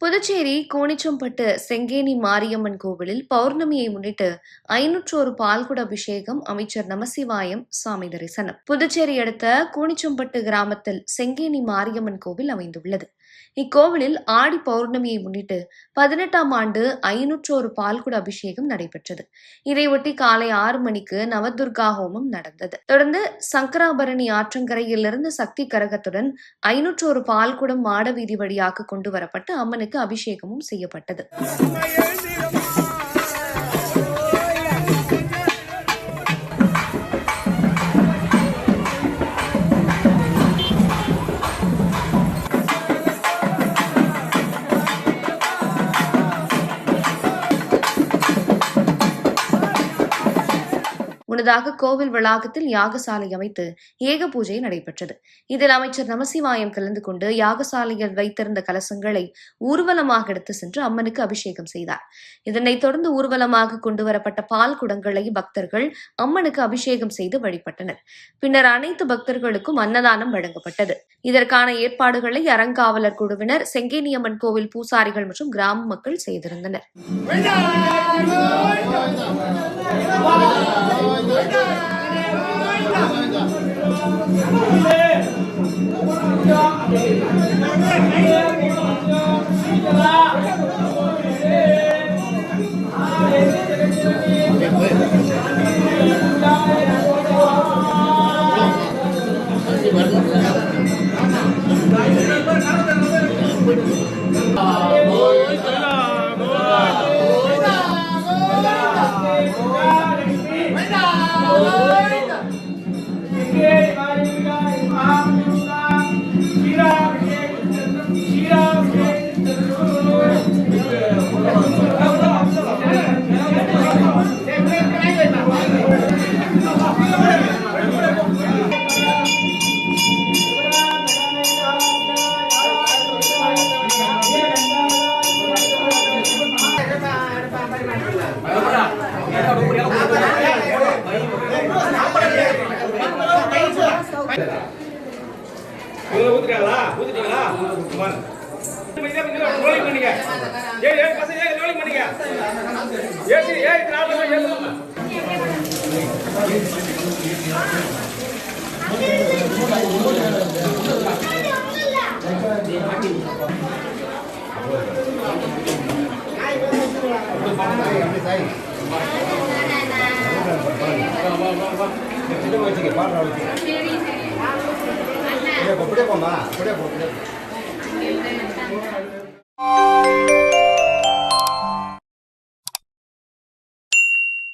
புதுச்சேரி கோணிச்சம்பட்டு செங்கேணி மாரியம்மன் கோவிலில் பௌர்ணமியை முன்னிட்டு 501 பால்குட அபிஷேகம். அமைச்சர் நமசிவாயம் சாமி தரிசனம். புதுச்சேரி அடுத்த கோணிச்சம்பட்டு கிராமத்தில் செங்கேணி மாரியம்மன் கோவில் அமைந்துள்ளது. இக்கோவிலில் ஆடி பௌர்ணமியை முன்னிட்டு 18ஆம் ஆண்டு 501 பால்குட அபிஷேகம் நடைபெற்றது. இதையொட்டி காலை 6 மணிக்கு நவதுர்கா ஹோமம் நடந்தது. தொடர்ந்து சங்கராபரணி ஆற்றங்கரையிலிருந்து சக்தி கரகத்துடன் 501 பால்குடம் மாட வீதி வழியாக கொண்டு வரப்பட்டு அம்மனுக்கு அபிஷேகமும் செய்யப்பட்டது. முன்னதாக கோவில் வளாகத்தில் யாகசாலை அமைத்து ஏக பூஜை நடைபெற்றது. இதில் அமைச்சர் நமசிவாயம் கலந்து கொண்டு யாகசாலையில் வைத்திருந்த கலசங்களை ஊர்வலமாக எடுத்து சென்று அம்மனுக்கு அபிஷேகம் செய்தார். இதனைத் தொடர்ந்து ஊர்வலமாக கொண்டுவரப்பட்ட பால் குடங்களை பக்தர்கள் அம்மனுக்கு அபிஷேகம் செய்து வழிபட்டனர். பின்னர் அனைத்து பக்தர்களுக்கும் அன்னதானம் வழங்கப்பட்டது. இதற்கான ஏற்பாடுகளை அறங்காவலர் குழுவினர், செங்கேணியம்மன் கோவில் பூசாரிகள் மற்றும் கிராம மக்கள் செய்திருந்தனர். Pakai